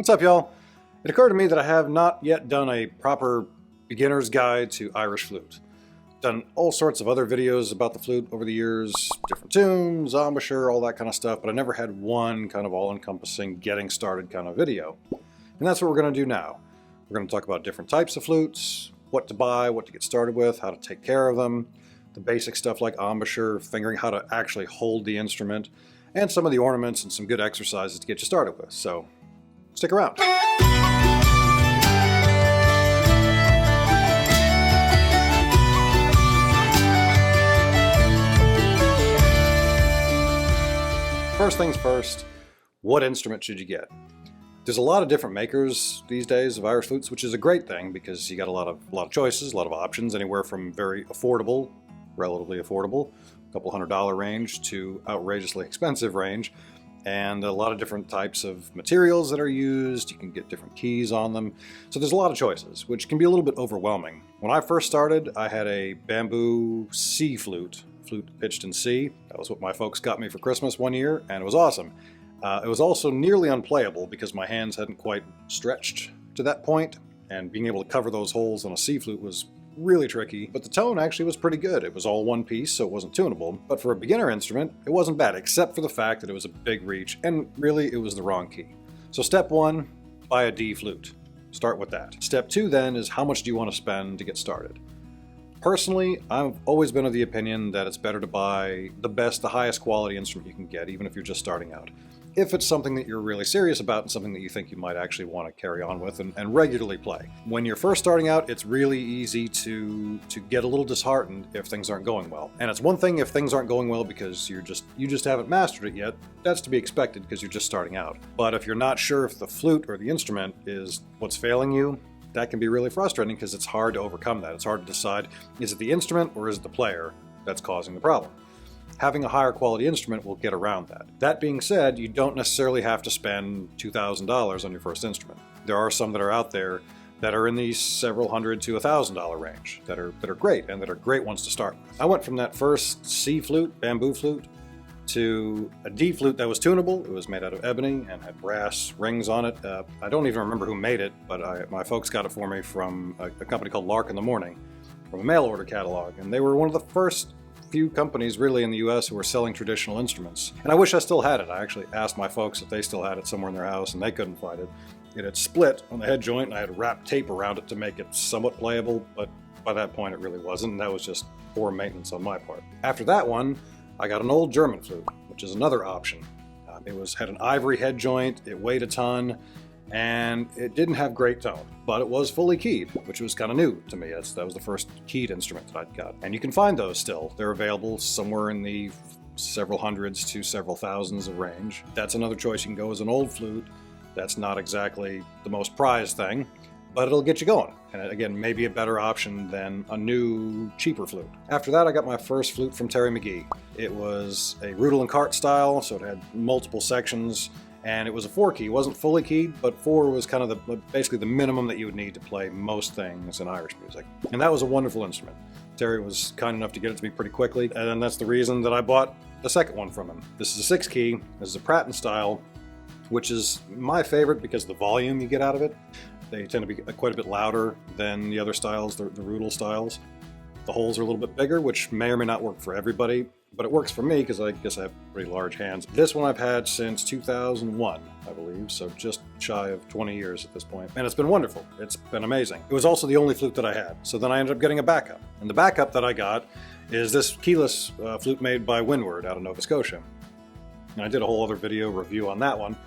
What's up, y'all? It occurred to me that I have not yet done a proper beginner's guide to Irish flute. Done all sorts of other videos about the flute over the years, different tunes, embouchure, all that kind of stuff, but I never had one kind of all-encompassing getting started kind of video. And that's what we're going to do now. We're going to talk about different types of flutes, what to buy, what to get started with, how to take care of them, the basic stuff like embouchure, figuring how to actually hold the instrument, and some of the ornaments and some good exercises to get you started with. So stick around. First things first, what instrument should you get? There's a lot of different makers these days of Irish flutes, which is a great thing because you got a lot of choices, a lot of options, anywhere from very affordable, relatively affordable, a couple $100 range, to outrageously expensive range, and a lot of different types of materials that are used. You can get different keys on them. So there's a lot of choices, which can be a little bit overwhelming. When I first started, I had a bamboo C flute pitched in C. That was what my folks got me for Christmas one year, and it was awesome. It was also nearly unplayable because my hands hadn't quite stretched to that point, and being able to cover those holes on a C flute was really tricky, but the tone actually was pretty good. It was all one piece, so it wasn't tunable. But for a beginner instrument, it wasn't bad, except for the fact that it was a big reach, and really it was the wrong key. So step one, buy a D flute. Start with that. Step two then is how much do you want to spend to get started? Personally, I've always been of the opinion that it's better to buy the best, the highest quality instrument you can get, even if you're just starting out. If it's something that you're really serious about and something that you think you might actually want to carry on with and regularly play. When you're first starting out, it's really easy to get a little disheartened if things aren't going well. And it's one thing if things aren't going well because you just haven't mastered it yet. That's to be expected because you're just starting out. But if you're not sure if the flute or the instrument is what's failing you, that can be really frustrating because it's hard to overcome that. It's hard to decide, is it the instrument or is it the player that's causing the problem? Having a higher quality instrument will get around that. That being said, you don't necessarily have to spend $2,000 on your first instrument. There are some that are out there that are in the several hundred to $1,000 range that are great and that are great ones to start with. I went from that first C flute, bamboo flute, to a D flute that was tunable. It was made out of ebony and had brass rings on it. I don't even remember who made it, but my folks got it for me from a company called Lark in the Morning, from a mail order catalog, and they were one of the first few companies really in the US who were selling traditional instruments. And I wish I still had it. I actually asked my folks if they still had it somewhere in their house, and they couldn't find it. It had split on the head joint, and I had wrapped tape around it to make it somewhat playable, but by that point it really wasn't, and that was just poor maintenance on my part. After that one, I got an old German flute, which is another option. It had an ivory head joint, it weighed a ton, and it didn't have great tone, but it was fully keyed, which was kind of new to me. That was the first keyed instrument that I'd got. And you can find those still. They're available somewhere in the several hundreds to several thousands of range. That's another choice. You can go as an old flute. That's not exactly the most prized thing, but it'll get you going. And again, maybe a better option than a new, cheaper flute. After that, I got my first flute from Terry McGee. It was a Rudel and Cart style, so it had multiple sections, and it was a 4-key. It wasn't fully keyed, but 4 was kind of basically the minimum that you would need to play most things in Irish music. And that was a wonderful instrument. Terry was kind enough to get it to me pretty quickly, and that's the reason that I bought the second one from him. This is a 6-key. This is a Pratt style, which is my favorite because of the volume you get out of it. They tend to be quite a bit louder than the other styles, the Rudel styles. The holes are a little bit bigger, which may or may not work for everybody, but it works for me because I guess I have pretty large hands. This one I've had since 2001, I believe, so just shy of 20 years at this point. And it's been wonderful. It's been amazing. It was also the only flute that I had, so then I ended up getting a backup. And the backup that I got is this keyless flute made by Windward out of Nova Scotia. And I did a whole other video review on that one.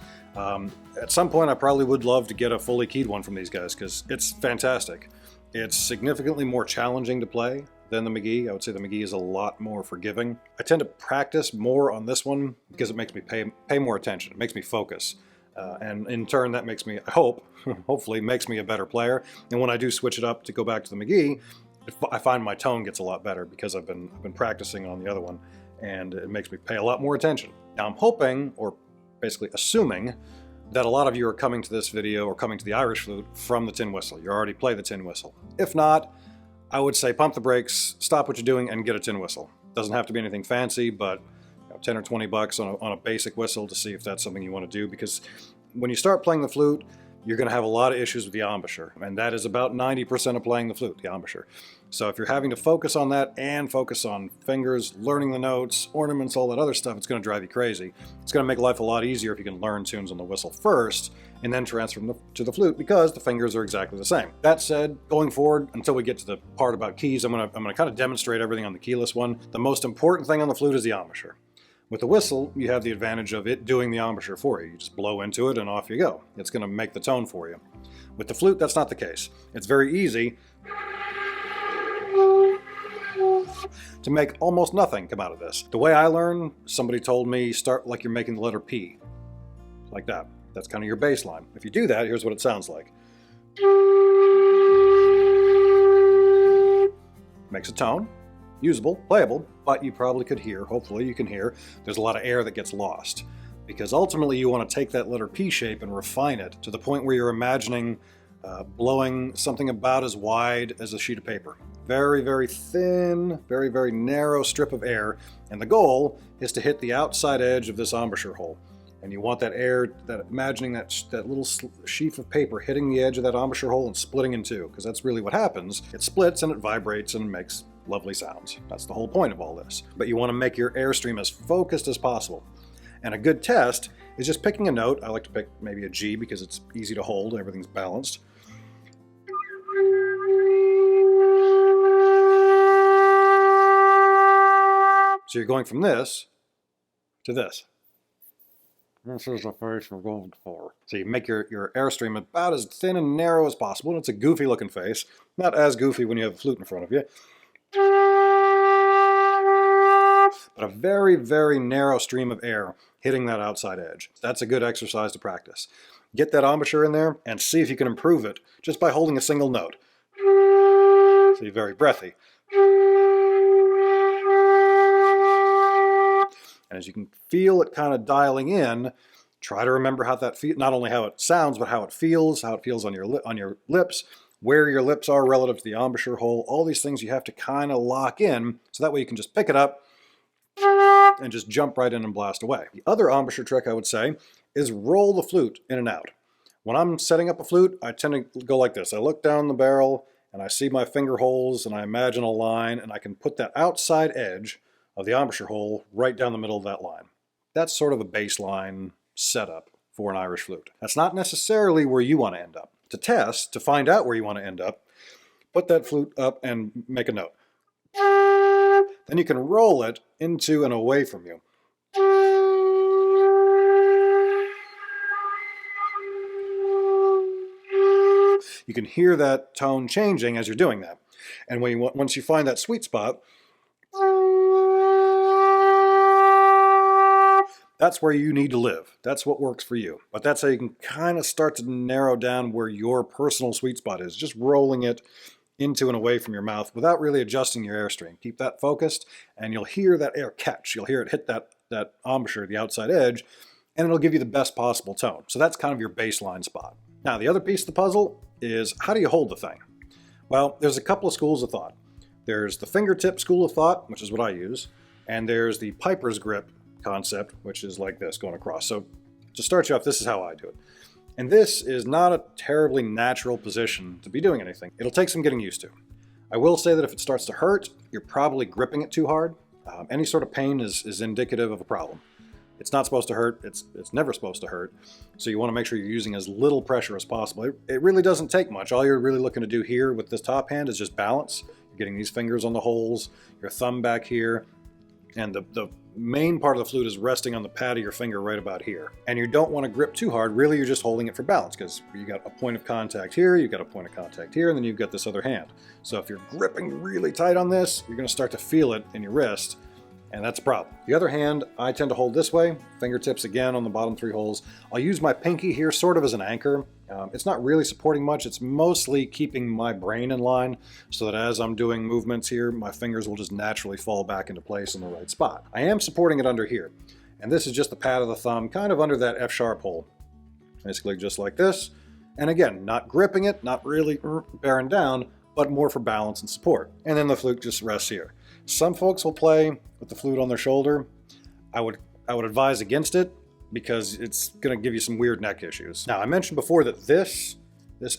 At some point, I probably would love to get a fully keyed one from these guys because it's fantastic. It's significantly more challenging to play than the McGee. I would say the McGee is a lot more forgiving. I tend to practice more on this one because it makes me pay more attention. It makes me focus. And in turn, that makes me, I hope, hopefully makes me a better player. And when I do switch it up to go back to the McGee, I find my tone gets a lot better because I've been practicing on the other one, and it makes me pay a lot more attention. Now I'm hoping, or basically assuming, that a lot of you are coming to this video or coming to the Irish flute from the tin whistle. You already play the tin whistle. If not, I would say pump the brakes, stop what you're doing, and get a tin whistle. Doesn't have to be anything fancy, but 10 or 20 bucks on a basic whistle to see if that's something you want to do, because when you start playing the flute, you're going to have a lot of issues with the embouchure. And that is about 90% of playing the flute, the embouchure. So if you're having to focus on that and focus on fingers, learning the notes, ornaments, all that other stuff, it's going to drive you crazy. It's going to make life a lot easier if you can learn tunes on the whistle first and then transfer them to the flute, because the fingers are exactly the same. That said, going forward, until we get to the part about keys, I'm going to kind of demonstrate everything on the keyless one. The most important thing on the flute is the embouchure. With the whistle, you have the advantage of it doing the embouchure for you. You just blow into it and off you go. It's going to make the tone for you. With the flute, that's not the case. It's very easy to make almost nothing come out of this. The way I learn, somebody told me, start like you're making the letter P. Like that. That's kind of your baseline. If you do that, here's what it sounds like. Makes a tone. Usable, playable, but you probably could hear, hopefully you can hear, there's a lot of air that gets lost. Because ultimately you want to take that letter P shape and refine it to the point where you're imagining blowing something about as wide as a sheet of paper. Very, very thin, very, very narrow strip of air, and the goal is to hit the outside edge of this embouchure hole. And you want that air, imagining that little sheaf of paper hitting the edge of that embouchure hole and splitting in two, because that's really what happens. It splits and it vibrates and makes lovely sounds. That's the whole point of all this. But you want to make your airstream as focused as possible. And a good test is just picking a note. I like to pick maybe a G because it's easy to hold, everything's balanced. So you're going from this to this. This is the face we're going for. So you make your airstream about as thin and narrow as possible, and it's a goofy looking face. Not as goofy when you have a flute in front of you. But a very, very narrow stream of air hitting that outside edge. That's a good exercise to practice. Get that embouchure in there and see if you can improve it just by holding a single note. So you're very breathy. And as you can feel it kind of dialing in, try to remember how that feels, not only how it sounds, but how it feels on your lips, where your lips are relative to the embouchure hole. All these things you have to kind of lock in, so that way you can just pick it up and just jump right in and blast away. The other embouchure trick I would say is roll the flute in and out. When I'm setting up a flute, I tend to go like this. I look down the barrel and I see my finger holes and I imagine a line, and I can put that outside edge of the embouchure hole right down the middle of that line. That's sort of a baseline setup for an Irish flute. That's not necessarily where you want to end up. To test, to find out where you want to end up, put that flute up and make a note. Then you can roll it into and away from you. You can hear that tone changing as you're doing that. And once you find that sweet spot, that's where you need to live. That's what works for you. But that's how you can kind of start to narrow down where your personal sweet spot is. Just rolling it into and away from your mouth without really adjusting your airstream. Keep that focused and you'll hear that air catch. You'll hear it hit that embouchure, the outside edge, and it'll give you the best possible tone. So that's kind of your baseline spot. Now the other piece of the puzzle is, how do you hold the thing? Well, there's a couple of schools of thought. There's the fingertip school of thought, which is what I use, and there's the piper's grip concept, which is like this, going across. So to start you off, this is how I do it. And this is not a terribly natural position to be doing anything. It'll take some getting used to. I will say that if it starts to hurt, you're probably gripping it too hard. Any sort of pain is indicative of a problem. It's not supposed to hurt. It's never supposed to hurt. So you want to make sure you're using as little pressure as possible. It really doesn't take much. All you're really looking to do here with this top hand is just balance. You're getting these fingers on the holes, your thumb back here, and the main part of the flute is resting on the pad of your finger right about here. And you don't want to grip too hard. Really, you're just holding it for balance, because you got a point of contact here, you've got a point of contact here, and then you've got this other hand. So if you're gripping really tight on this, you're going to start to feel it in your wrist, and that's a problem. The other hand, I tend to hold this way, fingertips again on the bottom three holes. I'll use my pinky here sort of as an anchor. It's not really supporting much. It's mostly keeping my brain in line so that as I'm doing movements here, my fingers will just naturally fall back into place in the right spot. I am supporting it under here. And this is just the pad of the thumb, kind of under that F-sharp hole. Basically just like this. And again, not gripping it, not really bearing down, but more for balance and support. And then the flute just rests here. Some folks will play with the flute on their shoulder. I would advise against it. because it's going to give you some weird neck issues. Now, I mentioned before that this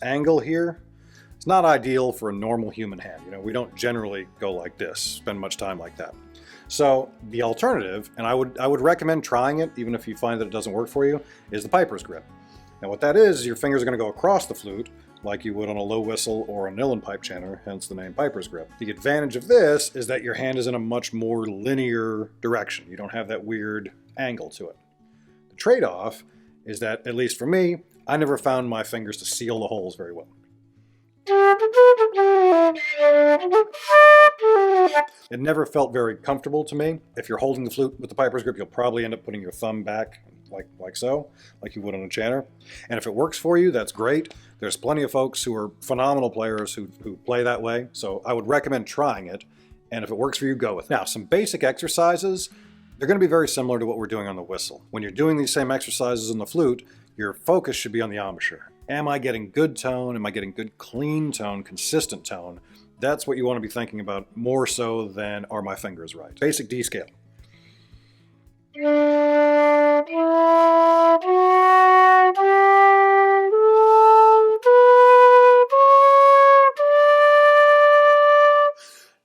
angle here, it's not ideal for a normal human hand. You know, we don't generally go like this, spend much time like that. So the alternative, and I would recommend trying it, even if you find that it doesn't work for you, is the piper's grip. Now what that is, your fingers are going to go across the flute like you would on a low whistle or a uilleann pipe chanter, hence the name piper's grip. The advantage of this is that your hand is in a much more linear direction. You don't have that weird angle to it. The trade-off is that, at least for me, I never found my fingers to seal the holes very well. It never felt very comfortable to me. If you're holding the flute with the piper's grip, you'll probably end up putting your thumb back like so, like you would on a chanter. And if it works for you, that's great. There's plenty of folks who are phenomenal players who play that way, so I would recommend trying it. And if it works for you, go with it. Now, some basic exercises, they're going to be very similar to what we're doing on the whistle. When you're doing these same exercises in the flute, your focus should be on the embouchure. Am I getting good tone? Am I getting good clean tone, consistent tone? That's what you want to be thinking about more so than are my fingers right. Basic D scale.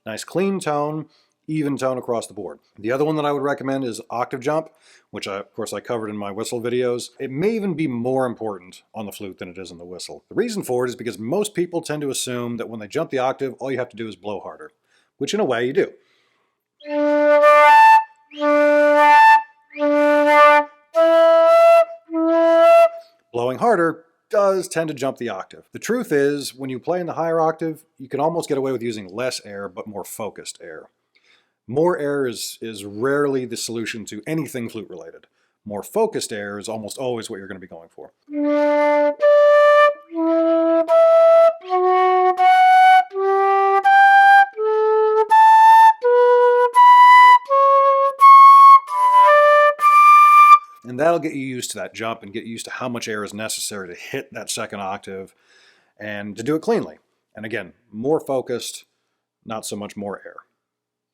Nice clean tone, even tone across the board. The other one that I would recommend is octave jump, which of course I covered in my whistle videos. It may even be more important on the flute than it is on the whistle. The reason for it is because most people tend to assume that when they jump the octave, all you have to do is blow harder, which in a way you do. Blowing harder does tend to jump the octave. The truth is, when you play in the higher octave, you can almost get away with using less air, but more focused air. More air is rarely the solution to anything flute related. More focused air is almost always what you're going to be going for. And that'll get you used to that jump and get used to how much air is necessary to hit that second octave and to do it cleanly. And again, more focused, not so much more air.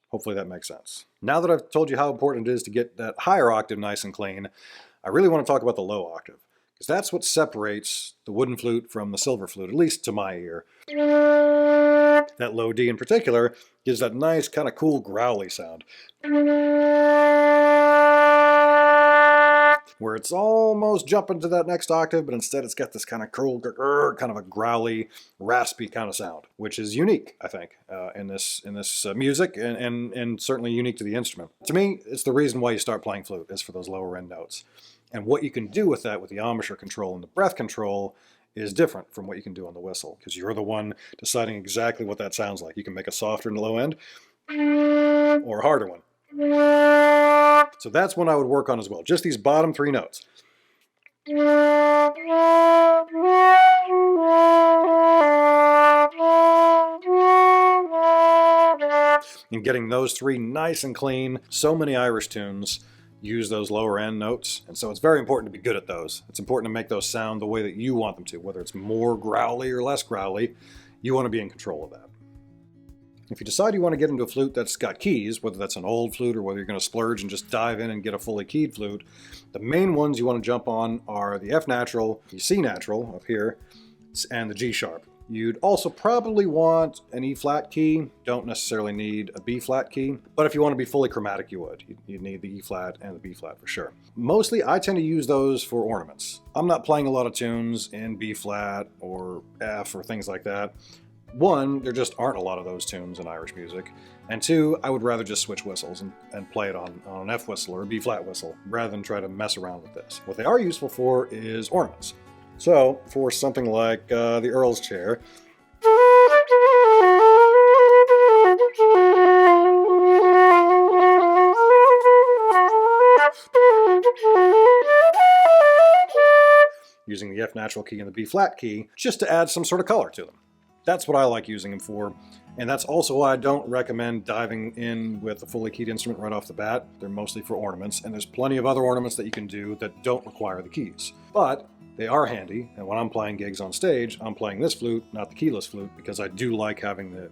Hopefully that makes sense. Now that I've told you how important it is to get that higher octave nice and clean, I really want to talk about the low octave, because that's what separates the wooden flute from the silver flute, at least to my ear. That low D in particular gives that nice kind of cool growly sound, where it's almost jumping to that next octave, but instead it's got this kind of curl, kind of a growly, raspy kind of sound, which is unique, I think, in this music, and certainly unique to the instrument. To me, it's the reason why you start playing flute, is for those lower end notes. And what you can do with that, with the embouchure control and the breath control, is different from what you can do on the whistle, because you're the one deciding exactly what that sounds like. You can make a softer and low end, or a harder one. So that's one I would work on as well, just these bottom three notes. And getting those three nice and clean. So many Irish tunes use those lower end notes, and so it's very important to be good at those. It's important to make those sound the way that you want them to, whether it's more growly or less growly. You want to be in control of that. If you decide you want to get into a flute that's got keys, whether that's an old flute or whether you're going to splurge and just dive in and get a fully keyed flute, the main ones you want to jump on are the F natural, the C natural up here, and the G sharp. You'd also probably want an E flat key. Don't necessarily need a B flat key, but if you want to be fully chromatic, you would. You'd need the E flat and the B flat for sure. Mostly, I tend to use those for ornaments. I'm not playing a lot of tunes in B flat or F or things like that. One, there just aren't a lot of those tunes in Irish music. And two, I would rather just switch whistles and play it on an F whistle or a B flat whistle rather than try to mess around with this. What they are useful for is ornaments. So, for something like the Earl's chair, using the F natural key and the B flat key, just to add some sort of color to them. That's what I like using them for, and that's also why I don't recommend diving in with a fully keyed instrument right off the bat. They're mostly for ornaments, and there's plenty of other ornaments that you can do that don't require the keys. But they are handy, and when I'm playing gigs on stage, I'm playing this flute, not the keyless flute, because I do like having the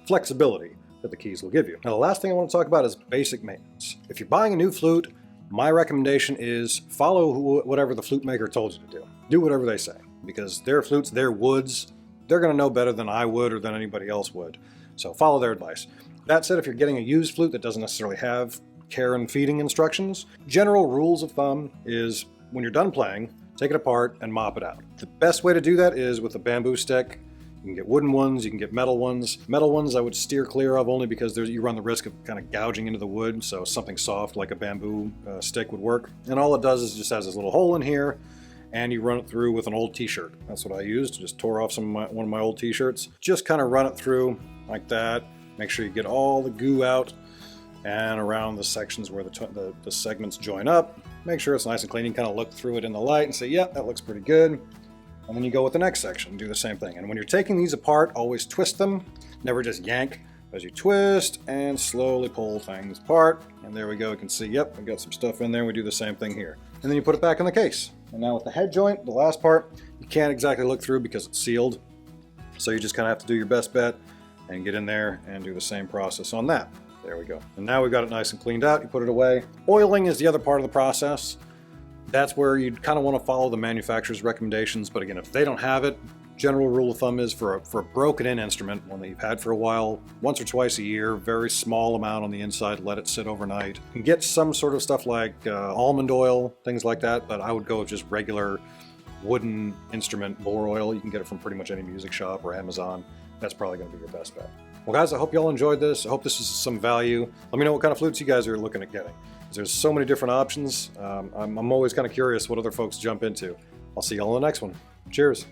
flexibility that the keys will give you. Now, the last thing I want to talk about is basic maintenance. If you're buying a new flute, My recommendation is follow whatever the flute maker told you to do. Do whatever they say, because their flutes, their woods, they're going to know better than I would or than anybody else would. So follow their advice. That said, if you're getting a used flute that doesn't necessarily have care and feeding instructions, general rules of thumb is when you're done playing, take it apart and mop it out. The best way to do that is with a bamboo stick. You can get wooden ones, you can get metal ones. Metal ones I would steer clear of only because you run the risk of kind of gouging into the wood, so something soft like a bamboo stick would work. And all it does is just has this little hole in here, and you run it through with an old t-shirt. That's what I used, just tore off one of my old t-shirts. Just kind of run it through like that. Make sure you get all the goo out and around the sections where the segments join up. Make sure it's nice and clean. You can kind of look through it in the light and say, yeah, that looks pretty good. And then you go with the next section, do the same thing. And when you're taking these apart, always twist them, never just yank. As you twist and slowly pull things apart. And there we go, you can see, yep, we got some stuff in there. We do the same thing here. And then you put it back in the case. And now with the head joint, the last part, you can't exactly look through because it's sealed. So you just kind of have to do your best bet and get in there and do the same process on that. There we go. And now we've got it nice and cleaned out. You put it away. Oiling is the other part of the process. That's where you'd kind of want to follow the manufacturer's recommendations. But again, if they don't have it, general rule of thumb is for a broken in instrument, one that you've had for a while, once or twice a year, very small amount on the inside, let it sit overnight. You can get some sort of stuff like almond oil, things like that, but I would go with just regular wooden instrument bore oil. You can get it from pretty much any music shop or Amazon. That's probably going to be your best bet. Well guys, I hope you all enjoyed this. I hope this is some value. Let me know what kind of flutes you guys are looking at getting. There's so many different options. I'm always kind of curious what other folks jump into. I'll see you all in the next one. Cheers.